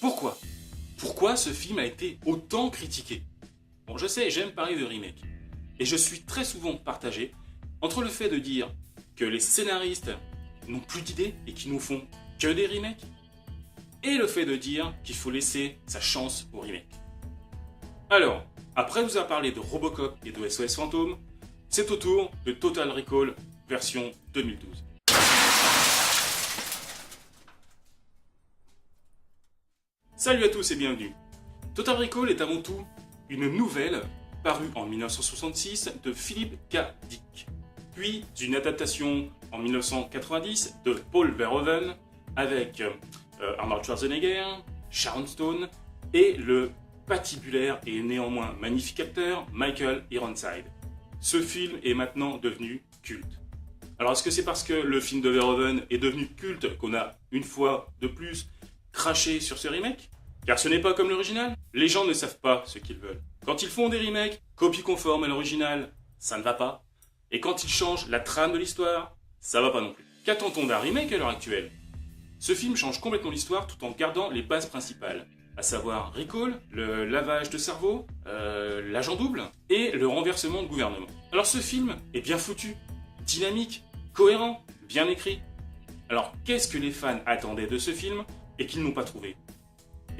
Pourquoi? Pourquoi ce film a été autant critiqué? Bon, je sais, j'aime parler de remake. Et je suis très souvent partagé entre le fait de dire que les scénaristes n'ont plus d'idées et qu'ils nous font que des remakes, et le fait de dire qu'il faut laisser sa chance au remake. Alors, après vous avoir parlé de Robocop et de SOS Fantôme, c'est au tour de Total Recall version 2012. Salut à tous et bienvenue. Total Recall est avant tout une nouvelle parue en 1966 de Philip K. Dick, puis une adaptation en 1990 de Paul Verhoeven avec Arnold Schwarzenegger, Sharon Stone et le patibulaire et néanmoins magnifique acteur Michael Ironside. Ce film est maintenant devenu culte. Alors est-ce que c'est parce que le film de Verhoeven est devenu culte qu'on a une fois de plus craché sur ce remake? Car ce n'est pas comme l'original. Les gens ne savent pas ce qu'ils veulent. Quand ils font des remakes, copie conforme à l'original, ça ne va pas. Et quand ils changent la trame de l'histoire, ça va pas non plus. Qu'attend-on d'un remake à l'heure actuelle? Ce film change complètement l'histoire tout en gardant les bases principales, à savoir Recall, le lavage de cerveau, l'agent double et le renversement de gouvernement. Alors ce film est bien foutu, dynamique, cohérent, bien écrit. Alors qu'est-ce que les fans attendaient de ce film et qu'ils n'ont pas trouvé?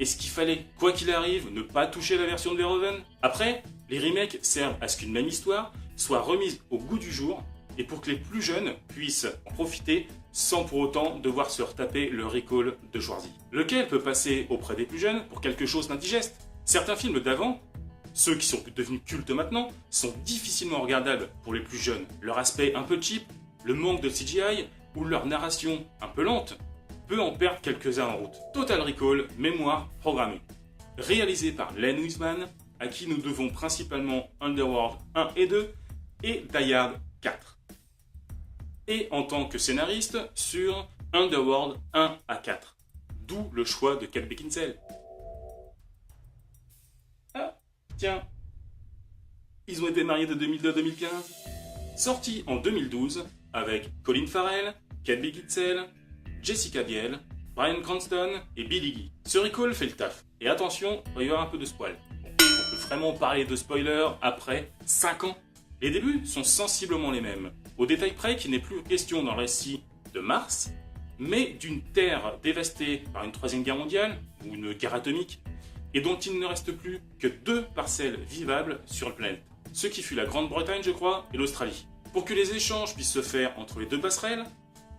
Est-ce qu'il fallait, quoi qu'il arrive, ne pas toucher la version de Verhoeven? Après, les remakes servent à ce qu'une même histoire soit remise au goût du jour et pour que les plus jeunes puissent en profiter sans pour autant devoir se retaper le Recall de Schwarzy. Lequel peut passer auprès des plus jeunes pour quelque chose d'indigeste. Certains films d'avant, ceux qui sont devenus cultes maintenant, sont difficilement regardables pour les plus jeunes. Leur aspect un peu cheap, le manque de CGI ou leur narration un peu lente peut en perdre quelques-uns en route. Total Recall, mémoire programmée. Réalisé par Len Wiseman, à qui nous devons principalement Underworld 1 et 2 et Die Hard 4. Et en tant que scénariste sur Underworld 1 à 4. D'où le choix de Kate Beckinsale. Ah, tiens, ils ont été mariés de 2002 à 2015. Sorti en 2012 avec Colin Farrell, Kate Beckinsale, Jessica Biel, Bryan Cranston et Billy Guy. Ce recall fait le taf. Et attention, il va y avoir un peu de spoil. On peut vraiment parler de spoiler après 5 ans. Les débuts sont sensiblement les mêmes. Au détail près qu'il n'est plus question dans le récit de Mars, mais d'une Terre dévastée par une troisième guerre mondiale, ou une guerre atomique, et dont il ne reste plus que 2 parcelles vivables sur la planète. Ce qui fut la Grande-Bretagne, je crois, et l'Australie. Pour que les échanges puissent se faire entre les 2 passerelles,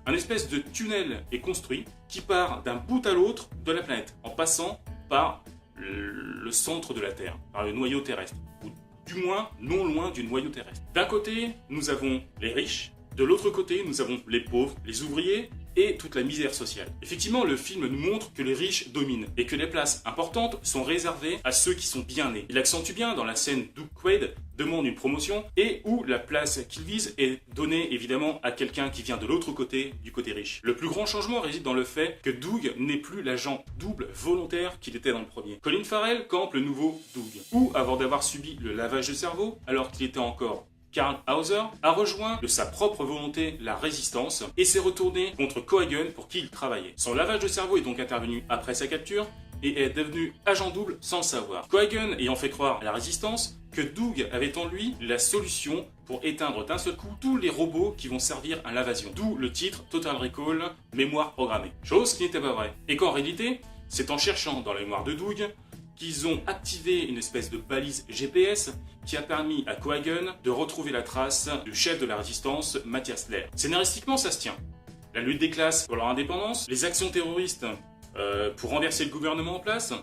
un espèce de tunnel est construit qui part d'un bout à l'autre de la planète, en passant par le centre de la Terre, par le noyau terrestre, ou du moins non loin du noyau terrestre. D'un côté, nous avons les riches, de l'autre côté, nous avons les pauvres, les ouvriers et toute la misère sociale. Effectivement, le film nous montre que les riches dominent et que les places importantes sont réservées à ceux qui sont bien nés. Il accentue bien dans la scène d'où Quaid demande une promotion et où la place qu'il vise est donnée évidemment à quelqu'un qui vient de l'autre côté, du côté riche. Le plus grand changement réside dans le fait que Doug n'est plus l'agent double volontaire qu'il était dans le premier. Colin Farrell campe le nouveau Doug, où avant d'avoir subi le lavage de cerveau, alors qu'il était encore Karl Hauser a rejoint de sa propre volonté la résistance et s'est retourné contre Cohagen pour qui il travaillait. Son lavage de cerveau est donc intervenu après sa capture et est devenu agent double sans le savoir. Cohagen ayant fait croire à la résistance que Doug avait en lui la solution pour éteindre d'un seul coup tous les robots qui vont servir à l'invasion. D'où le titre Total Recall, mémoire programmée. Chose qui n'était pas vraie. Et qu'en réalité, c'est en cherchant dans la mémoire de Doug qu'ils ont activé une espèce de balise GPS qui a permis à Cohagen de retrouver la trace du chef de la résistance, Matthias Lehr. Scénaristiquement, ça se tient. La lutte des classes pour leur indépendance, les actions terroristes pour renverser le gouvernement en place,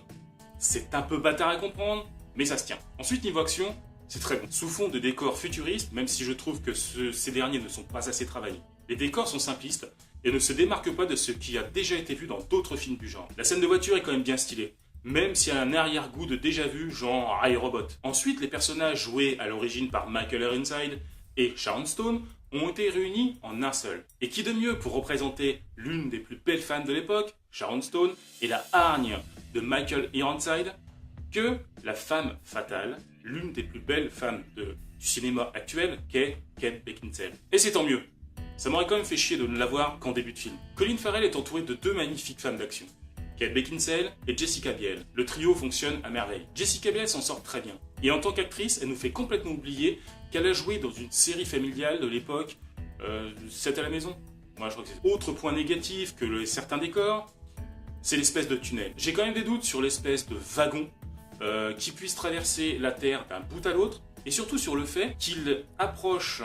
c'est un peu bâtard à comprendre, mais ça se tient. Ensuite, niveau action, c'est très bon. Sous fond de décors futuristes, même si je trouve que ces derniers ne sont pas assez travaillés. Les décors sont simplistes et ne se démarquent pas de ce qui a déjà été vu dans d'autres films du genre. La scène de voiture est quand même bien stylée, même s'il y a un arrière-goût de déjà-vu genre iRobot. Ensuite, les personnages joués à l'origine par Michael Ironside et Sharon Stone ont été réunis en un seul. Et qui de mieux pour représenter l'une des plus belles femmes de l'époque, Sharon Stone, et la hargne de Michael Ironside, que la femme fatale, l'une des plus belles femmes du cinéma actuel, qu'est Kate Beckinsale. Et c'est tant mieux. Ça m'aurait quand même fait chier de ne la voir qu'en début de film. Colin Farrell est entouré de 2 magnifiques femmes d'action, Kate Beckinsale et Jessica Biel. Le trio fonctionne à merveille. Jessica Biel s'en sort très bien. Et en tant qu'actrice, elle nous fait complètement oublier qu'elle a joué dans une série familiale de l'époque, 7 à la maison. Moi, je crois que c'est autre point négatif que certains décors, c'est l'espèce de tunnel. J'ai quand même des doutes sur l'espèce de wagon qui puisse traverser la Terre d'un bout à l'autre, et surtout sur le fait qu'il approche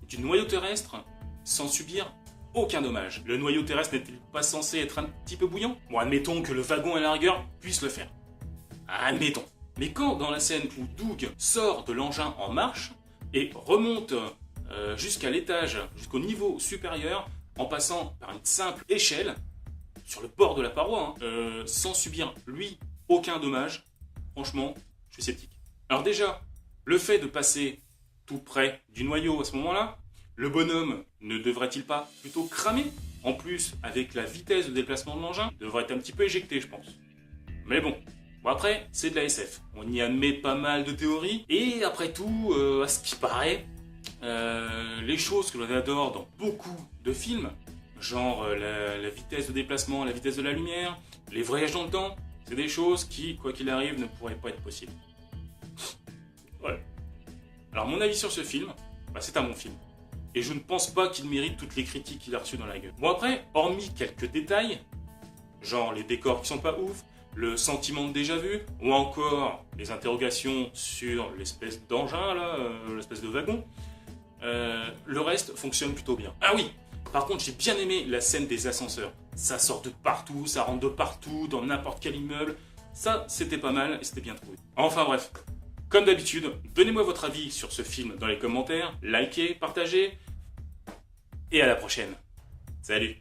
du noyau terrestre sans subir aucun dommage. Le noyau terrestre n'est-il pas censé être un petit peu bouillant? Bon, admettons que le wagon à la rigueur puisse le faire. Admettons. Mais quand, dans la scène où Doug sort de l'engin en marche et remonte jusqu'à l'étage, jusqu'au niveau supérieur, en passant par une simple échelle, sur le bord de la paroi, sans subir, lui, aucun dommage, franchement, je suis sceptique. Alors déjà, le fait de passer tout près du noyau à ce moment-là, le bonhomme ne devrait-il pas plutôt cramer? En plus, avec la vitesse de déplacement de l'engin, il devrait être un petit peu éjecté, je pense. Mais bon, après, c'est de la SF. On y admet pas mal de théories, et après tout, à ce qui paraît, les choses que l'on adore dans beaucoup de films, genre la vitesse de déplacement, la vitesse de la lumière, les voyages dans le temps, c'est des choses qui, quoi qu'il arrive, ne pourraient pas être possibles. Voilà. Alors mon avis sur ce film, c'est un bon film. Et je ne pense pas qu'il mérite toutes les critiques qu'il a reçues dans la gueule. Bon après, hormis quelques détails, genre les décors qui sont pas ouf, le sentiment de déjà-vu, ou encore les interrogations sur l'espèce d'engin, là, l'espèce de wagon, le reste fonctionne plutôt bien. Ah oui, par contre, j'ai bien aimé la scène des ascenseurs. Ça sort de partout, ça rentre de partout, dans n'importe quel immeuble. Ça, c'était pas mal et c'était bien trouvé. Enfin bref, comme d'habitude, donnez-moi votre avis sur ce film dans les commentaires, likez, partagez, et à la prochaine. Salut!